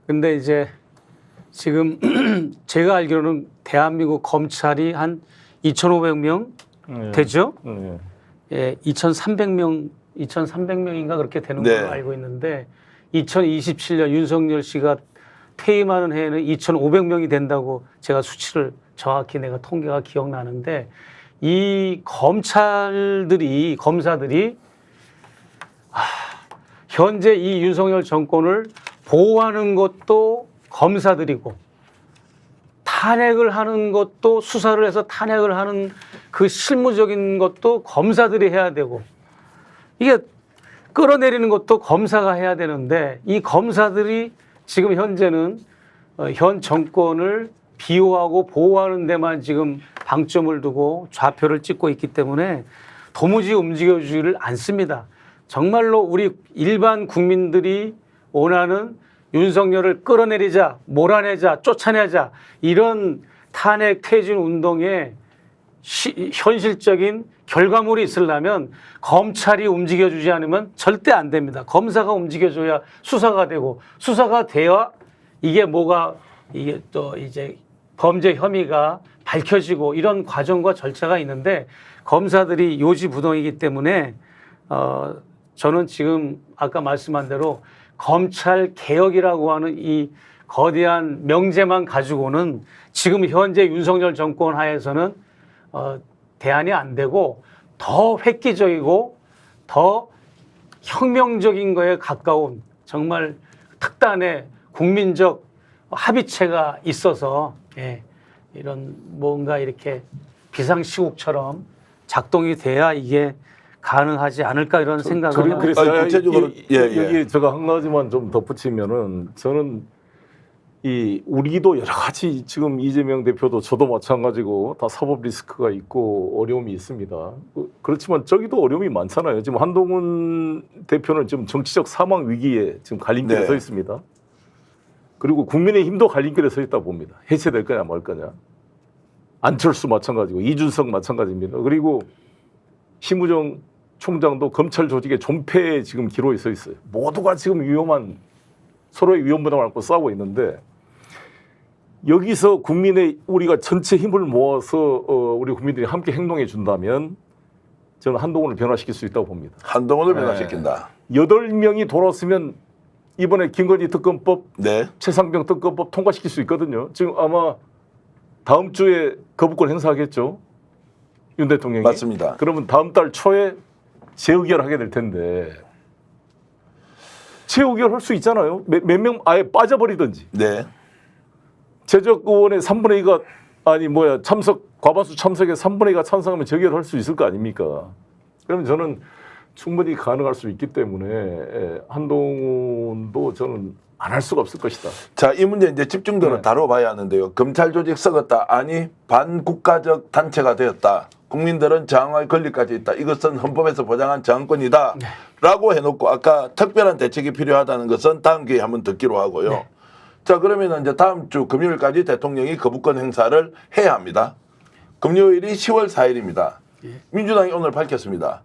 근데 이제 지금 제가 알기로는 대한민국 검찰이 한 2,500명 되죠? 예, 2,300명인가 그렇게 되는 네. 걸로 알고 있는데 2027년 윤석열 씨가 퇴임하는 해에는 2,500명이 된다고 제가 수치를 정확히 내가 통계가 기억나는데 이 검사들이 현재 이 윤석열 정권을 보호하는 것도 검사들이고 탄핵을 하는 것도 수사를 해서 탄핵을 하는 그 실무적인 것도 검사들이 해야 되고 이게 끌어내리는 것도 검사가 해야 되는데 이 검사들이 지금 현재는 현 정권을 비호하고 보호하는 데만 지금 방점을 두고 좌표를 찍고 있기 때문에 도무지 움직여주지를 않습니다. 정말로 우리 일반 국민들이 원하는 윤석열을 끌어내리자, 몰아내자, 쫓아내자 이런 탄핵 퇴진 운동에 현실적인 결과물이 있으려면 검찰이 움직여주지 않으면 절대 안 됩니다. 검사가 움직여줘야 수사가 되고 수사가 돼야 이게 또 이제 범죄 혐의가 밝혀지고 이런 과정과 절차가 있는데 검사들이 요지부동이기 때문에 저는 지금 아까 말씀한 대로 검찰 개혁이라고 하는 이 거대한 명제만 가지고는 지금 현재 윤석열 정권 하에서는 대안이 안 되고 더 획기적이고 더 혁명적인 거에 가까운 정말 특단의 국민적 합의체가 있어서 이런 뭔가 이렇게 비상시국처럼 작동이 돼야 이게 가능하지 않을까 이런 생각을 합니다. 그래서 구체적으로 여기 제가 한 가지만 좀 덧붙이면은 저는 우리도 여러 가지 지금 이재명 대표도 저도 마찬가지고 다 사법 리스크가 있고 어려움이 있습니다. 그렇지만 저기도 어려움이 많잖아요. 지금 한동훈 대표는 지금 정치적 사망 위기에 지금 갈림길에 서 있습니다. 그리고 국민의힘도 갈림길에 서 있다 봅니다. 해체될 거냐 말 거냐. 안철수 마찬가지고 이준석 마찬가지입니다. 그리고 심우정 총장도 검찰 조직의 존폐에 지금 기로에 서 있어요. 모두가 지금 서로의 위험부담을 안고 싸우고 있는데 여기서 우리가 전체 힘을 모아서 우리 국민들이 함께 행동해 준다면 저는 한동훈을 변화시킬 수 있다고 봅니다. 한동훈을 변화시킨다. 8명이 돌아왔으면 이번에 김건희 특검법, 최상병 특검법 통과시킬 수 있거든요. 지금 아마 다음 주에 거부권 행사하겠죠. 윤 대통령이. 맞습니다. 그러면 다음 달 초에 재의결하게 될 텐데 재의결할 수 있잖아요. 몇 명 아예 빠져버리든지. 제적 의원의 3분의 2가 과반수 참석에 3분의 2가 찬성하면 재의결할 수 있을 거 아닙니까? 그러면 저는 충분히 가능할 수 있기 때문에 한동훈도 저는 안 할 수가 없을 것이다. 자, 이 문제 이제 집중적으로 다뤄봐야 하는데요. 검찰 조직 썩었다. 아니 반국가적 단체가 되었다. 국민들은 저항할 권리까지 있다. 이것은 헌법에서 보장한 저항권이다. 라고 해놓고 아까 특별한 대책이 필요하다는 것은 다음 기회에 한번 듣기로 하고요. 자, 그러면 이제 다음 주 금요일까지 대통령이 거부권 행사를 해야 합니다. 금요일이 10월 4일입니다. 민주당이 오늘 밝혔습니다.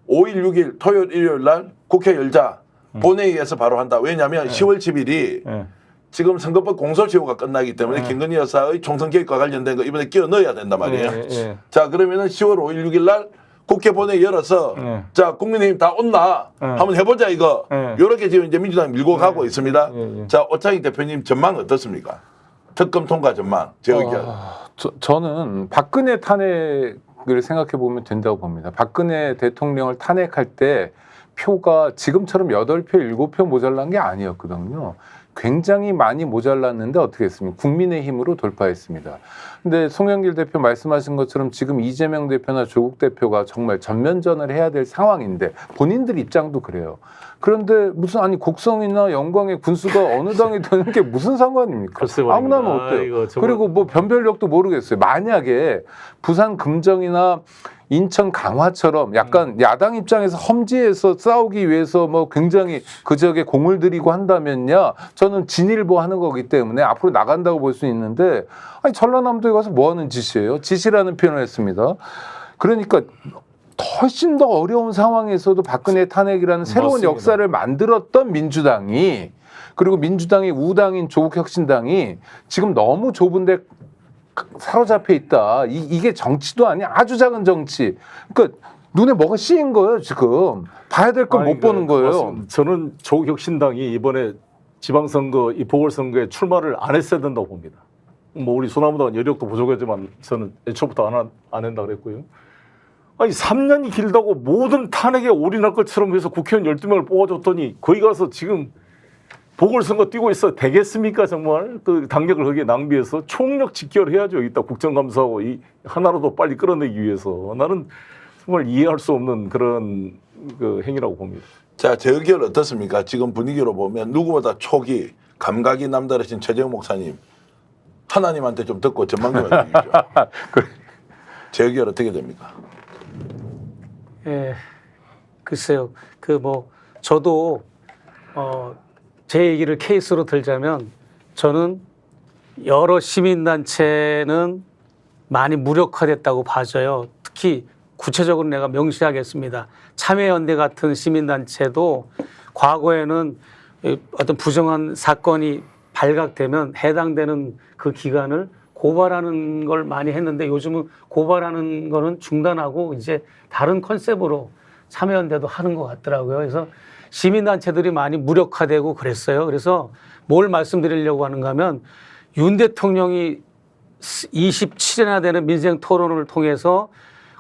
5일, 6일, 토요일, 일요일 날 국회 열자. 본회의에서 바로 한다. 왜냐하면 10월 10일이 지금 선거법 공소시효가 끝나기 때문에 김건희 여사의 총선 개혁과 관련된 거 이번에 끼워 넣어야 된단 말이에요. 자, 그러면은 10월 5일, 6일 날 국회 본회의 열어서 자, 국민의힘 다 온나 한번 해보자 이거. 요렇게 지금 이제 민주당 밀고 가고 있습니다. 자, 오창익 대표님 전망 어떻습니까? 특검 통과 전망, 제 의견. 저는 박근혜 탄핵을 생각해 보면 된다고 봅니다. 박근혜 대통령을 탄핵할 때 표가 지금처럼 8표, 7표 모자란 게 아니었거든요. 굉장히 많이 모자랐는데 어떻게 했습니까? 국민의힘으로 돌파했습니다. 근데 송영길 대표 말씀하신 것처럼 지금 이재명 대표나 조국 대표가 정말 전면전을 해야 될 상황인데 본인들 입장도 그래요. 그런데 곡성이나 영광의 군수가 어느 당이 되는 게 무슨 상관입니까? 아무나 하면 어때요? 그리고 변별력도 모르겠어요. 만약에 부산 금정이나 인천 강화처럼 약간 야당 입장에서 험지에서 싸우기 위해서 굉장히 그저게 공을 들이고 한다면요, 저는 진일보 하는 거기 때문에 앞으로 나간다고 볼 수 있는데, 아니 전라남도에 가서 뭐 하는 짓이에요? 짓이라는 표현을 했습니다. 그러니까 훨씬 더 어려운 상황에서도 박근혜 탄핵이라는 새로운 역사를 만들었던 민주당이 그리고 민주당이 우당인 조국혁신당이 지금 너무 좁은데 사로잡혀 있다. 이게 정치도 아니야. 아주 작은 정치. 그러니까 눈에 뭐가 씌인 거예요, 지금. 봐야 될 걸 못 보는 거예요. 맞습니다. 저는 조국혁신당이 이번에 지방선거, 이 보궐선거에 출마를 안 했어야 된다고 봅니다. 뭐 우리 소나무당은 여력도 부족하지만 저는 애초부터 안 한다 그랬고요. 아니 3년이 길다고 모든 탄핵에 올인할 것처럼 해서 국회의원 12명을 뽑아줬더니 거기 가서 지금 보궐선거 뛰고 있어 되겠습니까 정말? 그 당력을 거기에 낭비해서 총력 직결해야죠. 이따 국정감사하고 이 하나라도 빨리 끌어내기 위해서. 나는 정말 이해할 수 없는 그런 그 행위라고 봅니다. 자, 제 의견 어떻습니까? 지금 분위기로 보면 누구보다 촉이 감각이 남다르신 최재형 목사님 하나님한테 좀 듣고 전망 좀 해주시죠. 제 의견 어떻게 됩니까? 예, 글쎄요. 저도 제 얘기를 케이스로 들자면 저는 여러 시민단체는 많이 무력화됐다고 봐져요. 특히 구체적으로 내가 명시하겠습니다. 참여연대 같은 시민단체도 과거에는 어떤 부정한 사건이 발각되면 해당되는 그 기관을 고발하는 걸 많이 했는데 요즘은 고발하는 거는 중단하고 이제 다른 컨셉으로 참여연대도 하는 것 같더라고요. 그래서 시민단체들이 많이 무력화되고 그랬어요. 그래서 뭘 말씀드리려고 하는가 하면 윤 대통령이 27회나 되는 민생 토론을 통해서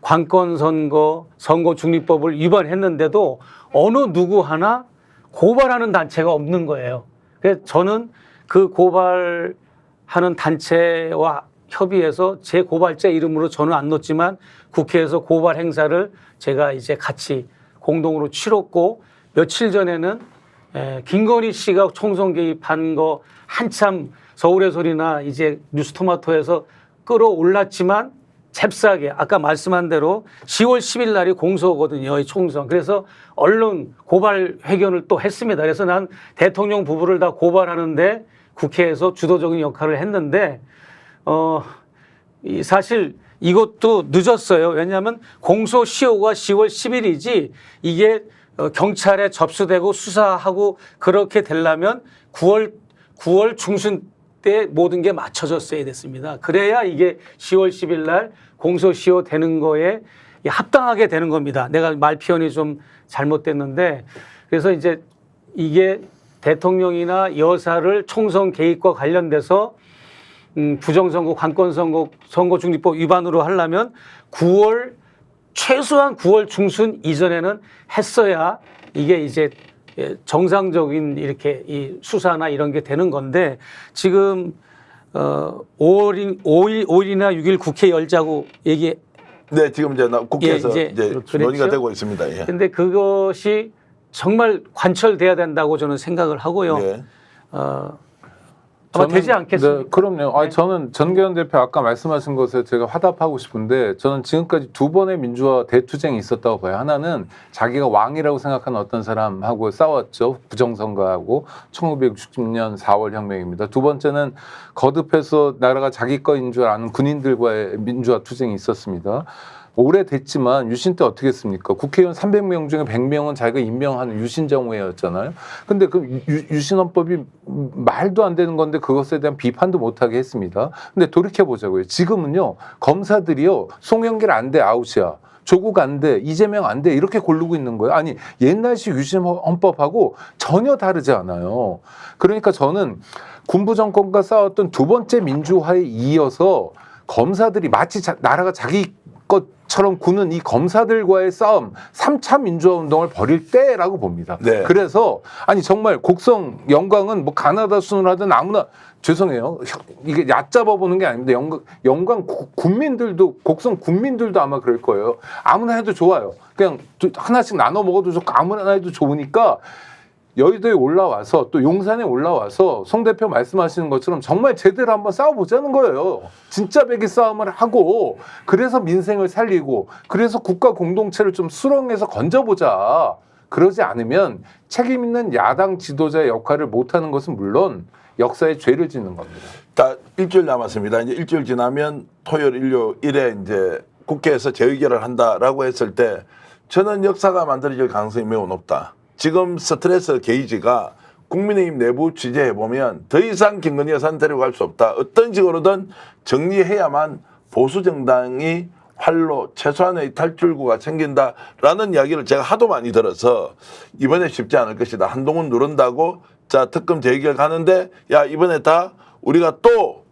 관건선거, 선거중립법을 위반했는데도 어느 누구 하나 고발하는 단체가 없는 거예요. 그래서 저는 그 고발하는 단체와 협의해서 제 고발자 이름으로 저는 안 넣었지만 국회에서 고발 행사를 제가 이제 같이 공동으로 치렀고 며칠 전에는 김건희 씨가 총선 개입한 거 한참 서울의 소리나 이제 뉴스토마토에서 끌어올랐지만 잽싸게 아까 말씀한 대로 10월 10일 날이 공소거든요. 이 총선. 그래서 얼른 고발 회견을 또 했습니다. 그래서 난 대통령 부부를 다 고발하는데 국회에서 주도적인 역할을 했는데 사실 이것도 늦었어요. 왜냐하면 공소시효가 10월 10일이지 이게 경찰에 접수되고 수사하고 그렇게 되려면 9월 중순 때 모든 게 맞춰졌어야 됐습니다. 그래야 이게 10월 10일 날 공소시효 되는 거에 합당하게 되는 겁니다. 내가 말 표현이 좀 잘못됐는데 그래서 이제 이게 대통령이나 여사를 총선 개입과 관련돼서 부정선거, 관건선거, 선거중립법 위반으로 하려면 최소한 9월 중순 이전에는 했어야 이게 이제 정상적인 이렇게 이 수사나 이런 게 되는 건데 지금 5일이나 6일 국회 열자고 얘기. 네, 지금 이제 국회에서 이제 논의가 되고 있습니다. 예. 근데 그것이 정말 관철돼야 된다고 저는 생각을 하고요. 예. 아마 되지 않겠습니까? 네, 그럼요. 아니, 저는 전계현 대표 아까 말씀하신 것에 제가 화답하고 싶은데 저는 지금까지 두 번의 민주화 대투쟁이 있었다고 봐요. 하나는 자기가 왕이라고 생각하는 어떤 사람하고 싸웠죠. 부정선거하고 1960년 4월 혁명입니다. 두 번째는 거듭해서 나라가 자기 거인 줄 아는 군인들과의 민주화 투쟁이 있었습니다. 오래됐지만 유신 때 어떻게 했습니까? 국회의원 300명 중에 100명은 자기가 임명하는 유신정회였잖아요. 근데 그 유신헌법이 말도 안 되는 건데 그것에 대한 비판도 못하게 했습니다. 근데 돌이켜보자고요. 지금은요. 검사들이요. 송영길 안 돼, 아웃이야. 조국 안 돼, 이재명 안 돼, 이렇게 고르고 있는 거예요. 아니, 옛날식 유신헌법하고 전혀 다르지 않아요. 그러니까 저는 군부 정권과 싸웠던 두 번째 민주화에 이어서 검사들이 마치 나라가 자기 것처럼 구는 이 검사들과의 싸움 3차 민주화 운동을 벌일 때라고 봅니다. 네. 그래서 아니 정말 곡성 영광은 뭐 가나다 순을 하든 아무나 죄송해요. 이게 얕잡아 보는 게 아닙니다. 영광 국민들도 곡성 국민들도 아마 그럴 거예요. 아무나 해도 좋아요. 그냥 하나씩 나눠 먹어도 좋고 아무나 해도 좋으니까 여의도에 올라와서 또 용산에 올라와서 송 대표 말씀하시는 것처럼 정말 제대로 한번 싸워보자는 거예요. 진짜 배기 싸움을 하고 그래서 민생을 살리고 그래서 국가 공동체를 좀 수렁에서 건져보자. 그러지 않으면 책임 있는 야당 지도자의 역할을 못하는 것은 물론 역사에 죄를 짓는 겁니다. 다 일주일 남았습니다. 이제 일주일 지나면 토요일, 일요일에 이제 국회에서 재의결을 한다라고 했을 때 저는 역사가 만들어질 가능성이 매우 높다. 지금 스트레스 게이지가 국민의힘 내부 취재해보면 더 이상 김건희 여사는 데려갈 수 없다. 어떤 식으로든 정리해야만 보수정당이 활로 최소한의 탈출구가 생긴다라는 이야기를 제가 하도 많이 들어서 이번에 쉽지 않을 것이다. 한동훈 누른다고 자 특검 재의결 가는데 야 이번에 다 우리가 또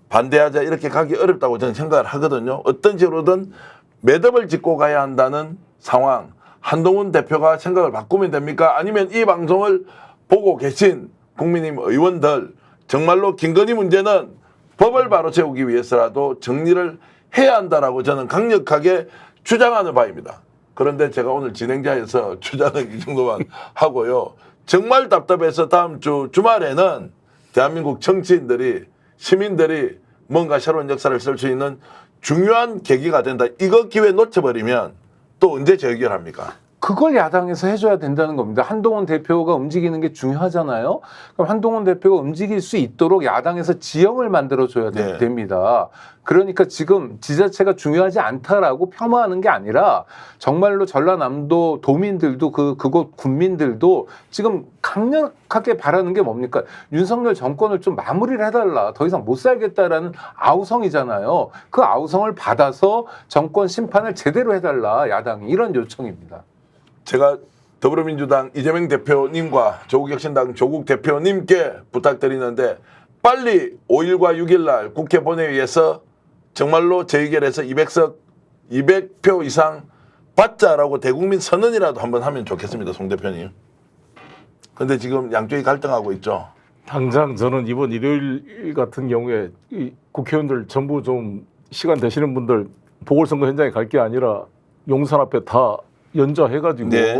반대하자 이렇게 가기 어렵다고 저는 생각을 하거든요. 어떤 식으로든 매듭을 짓고 가야 한다는 상황. 한동훈 대표가 생각을 바꾸면 됩니까? 아니면 이 방송을 보고 계신 국민의힘 의원들 정말로 김건희 문제는 법을 바로 세우기 위해서라도 정리를 해야 한다라고 저는 강력하게 주장하는 바입니다. 그런데 제가 오늘 진행자에서 주장은 이 정도만 하고요. 정말 답답해서 다음 주 주말에는 대한민국 정치인들이 시민들이 뭔가 새로운 역사를 쓸 수 있는 중요한 계기가 된다. 이거 기회 놓쳐버리면 또 언제 재결합니까? 그걸 야당에서 해줘야 된다는 겁니다. 한동훈 대표가 움직이는 게 중요하잖아요. 그럼 한동훈 대표가 움직일 수 있도록 야당에서 지형을 만들어줘야 네. 됩니다. 그러니까 지금 지자체가 중요하지 않다라고 폄하하는 게 아니라 정말로 전라남도 도민들도 그곳 군민들도 지금 강력하게 바라는 게 뭡니까? 윤석열 정권을 좀 마무리를 해달라. 더 이상 못 살겠다라는 아우성이잖아요. 그 아우성을 받아서 정권 심판을 제대로 해달라. 야당이 이런 요청입니다. 제가 더불어민주당 이재명 대표님과 조국혁신당 조국 대표님께 부탁드리는데 빨리 5일과 6일 날 국회 본회의에서 정말로 재의결해서 200표 이상 받자라고 대국민 선언이라도 한번 하면 좋겠습니다. 송 대표님. 그런데 지금 양쪽이 갈등하고 있죠. 당장 저는 이번 일요일 같은 경우에 이 국회의원들 전부 좀 시간 되시는 분들 보궐선거 현장에 갈 게 아니라 용산 앞에 다 연좌해가지고 네.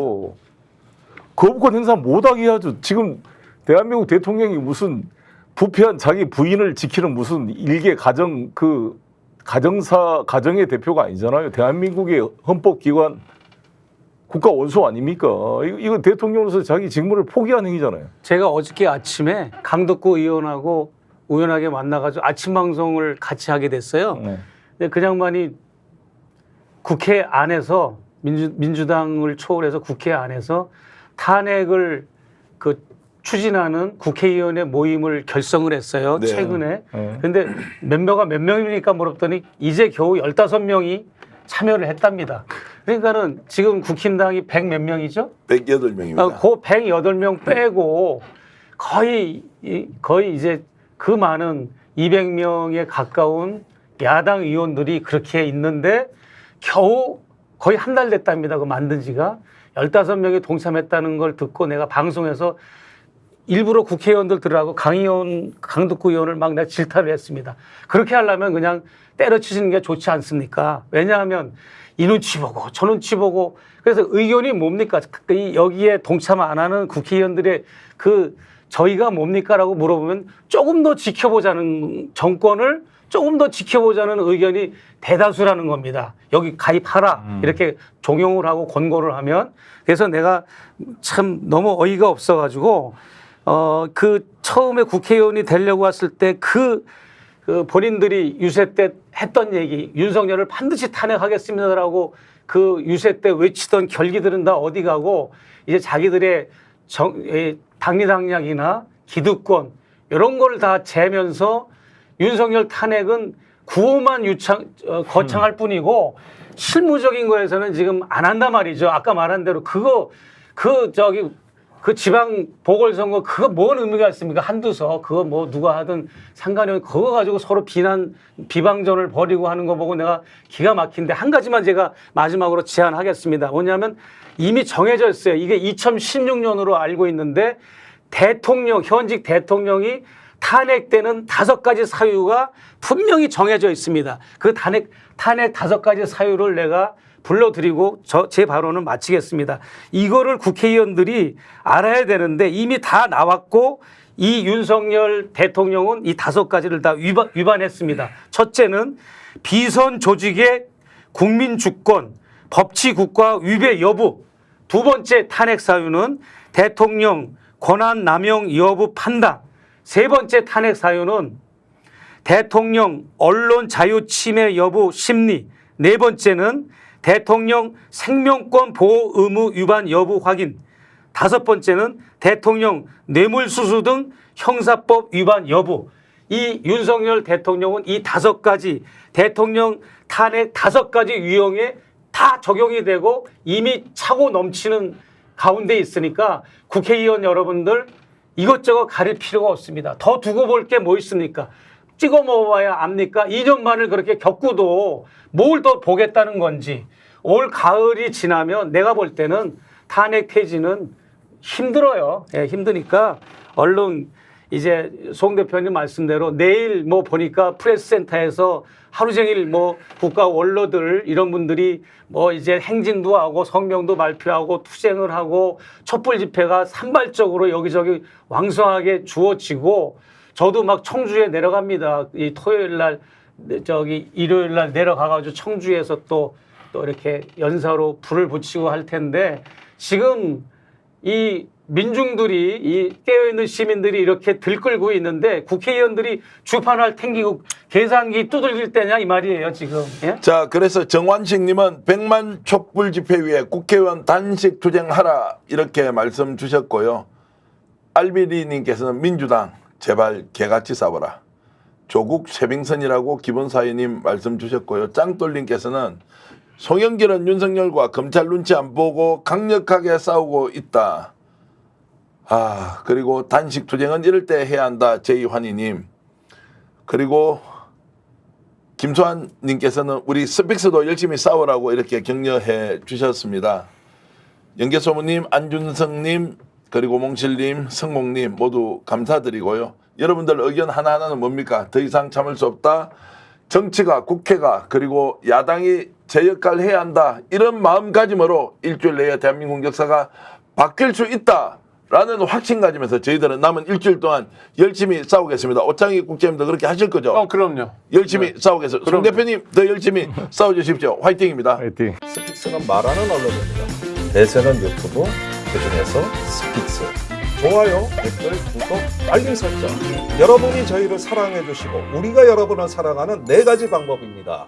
거부권 행사 못하게 해야죠. 지금 대한민국 대통령이 무슨 부패한 자기 부인을 지키는 무슨 일개 가정의 대표가 아니잖아요. 대한민국의 헌법기관 국가 원수 아닙니까? 이거 대통령으로서 자기 직무를 포기한 행위잖아요. 제가 어저께 아침에 강덕구 의원하고 우연하게 만나가지고 아침 방송을 같이 하게 됐어요. 네. 근데 그 양반이 국회 안에서 민주당을 초월해서 국회 안에서 탄핵을 추진하는 국회의원의 모임을 결성을 했어요. 네. 최근에. 근데 몇 명입니까 물었더니 이제 겨우 15명이 참여를 했답니다. 그러니까는 지금 국힘당이 100 몇 명이죠? 108명입니다. 그 108명 빼고 거의 이제 그 많은 200명에 가까운 야당 의원들이 그렇게 있는데 겨우 거의 한 달 됐답니다. 그 만든 지가. 15명이 동참했다는 걸 듣고 내가 방송에서 일부러 국회의원들 들으라고 강덕구 의원을 막 내가 질타를 했습니다. 그렇게 하려면 그냥 때려치시는 게 좋지 않습니까? 왜냐하면 이 눈치 보고 저 눈치 보고 그래서 의견이 뭡니까? 여기에 동참 안 하는 국회의원들의 저희가 뭡니까라고 물어보면 조금 더 지켜보자는 정권을 조금 더 지켜보자는 의견이 대다수라는 겁니다. 여기 가입하라 이렇게 종용을 하고 권고를 하면 그래서 내가 참 너무 어이가 없어가지고 처음에 국회의원이 되려고 왔을 때 그 본인들이 유세 때 했던 얘기 윤석열을 반드시 탄핵하겠습니다라고 그 유세 때 외치던 결기들은 다 어디 가고 이제 자기들의 당리당략이나 기득권 이런 걸 다 재면서 윤석열 탄핵은 구호만 거창할 뿐이고 실무적인 거에서는 지금 안 한단 말이죠. 아까 말한 대로 그 지방 보궐선거 그거 뭔 의미가 있습니까? 한두서 그거 뭐 누가 하든 상관이 없는 그거 가지고 서로 비방전을 벌이고 하는 거 보고 내가 기가 막힌데 한 가지만 제가 마지막으로 제안하겠습니다. 뭐냐면 이미 정해져 있어요. 이게 2016년으로 알고 있는데 현직 대통령이 탄핵되는 5가지 사유가 분명히 정해져 있습니다. 그 탄핵 5가지 사유를 내가 불러드리고 제 발언은 마치겠습니다. 이거를 국회의원들이 알아야 되는데 이미 다 나왔고 이 윤석열 대통령은 이 5가지를 다 위반했습니다. 첫째는 비선 조직의 국민 주권, 법치 국가 위배 여부. 두 번째 탄핵 사유는 대통령 권한 남용 여부 판단. 세 번째 탄핵 사유는 대통령 언론 자유 침해 여부 심리. 네 번째는 대통령 생명권 보호 의무 위반 여부 확인. 5번째는 대통령 뇌물수수 등 형사법 위반 여부. 이 윤석열 대통령은 이 5가지 대통령 탄핵 5가지 유형에 다 적용이 되고 이미 차고 넘치는 가운데 있으니까 국회의원 여러분들 이것저것 가릴 필요가 없습니다. 더 두고 볼 게 뭐 있습니까? 찍어 먹어봐야 압니까? 2년만을 그렇게 겪고도 뭘 더 보겠다는 건지. 올 가을이 지나면 내가 볼 때는 탄핵 폐지는 힘들어요. 예, 힘드니까 얼른 이제 송 대표님 말씀대로 내일 뭐 보니까 프레스센터에서 하루 종일 뭐 국가 원로들 이런 분들이 뭐 이제 행진도 하고 성명도 발표하고 투쟁을 하고 촛불 집회가 산발적으로 여기저기 왕성하게 주어지고 저도 막 청주에 내려갑니다. 이 토요일 날 저기 일요일 날 내려가가지고 청주에서 또 이렇게 연사로 불을 붙이고 할 텐데 지금 이 민중들이 이 깨어있는 시민들이 이렇게 들끓고 있는데 국회의원들이 주판을 탱기고 계산기 두들길 때냐 이 말이에요 지금. 예? 자, 그래서 정환식님은 100만 촛불 집회 위에 국회의원 단식 투쟁하라 이렇게 말씀 주셨고요. 알비리님께서는 민주당 제발 개같이 싸워라. 조국 최빙선이라고 기본사회님 말씀 주셨고요. 짱돌님께서는 송영길은 윤석열과 검찰 눈치 안 보고 강력하게 싸우고 있다. 그리고 단식 투쟁은 이럴 때 해야 한다. 제2환희님. 그리고 김소환님께서는 우리 스픽스도 열심히 싸우라고 이렇게 격려해 주셨습니다. 연계소모님, 안준성님, 그리고 몽실님, 성공님 모두 감사드리고요. 여러분들 의견 하나하나는 뭡니까? 더 이상 참을 수 없다. 정치가, 국회가, 그리고 야당이 제 역할을 해야 한다. 이런 마음가짐으로 일주일 내에 대한민국 역사가 바뀔 수 있다라는 확신 가지면서 저희들은 남은 일주일 동안 열심히 싸우겠습니다. 오창익 국장님도 그렇게 하실 거죠? 그럼요. 열심히 싸우겠습니다. 송 대표님 더 열심히 싸워주십시오. 화이팅입니다. 화이팅. 스픽스는 말하는 언론입니다. 대세는 유튜브, 그중에서 스픽스. 좋아요, 댓글, 구독, 알림 설정. 여러분이 저희를 사랑해 주시고 우리가 여러분을 사랑하는 4가지 방법입니다.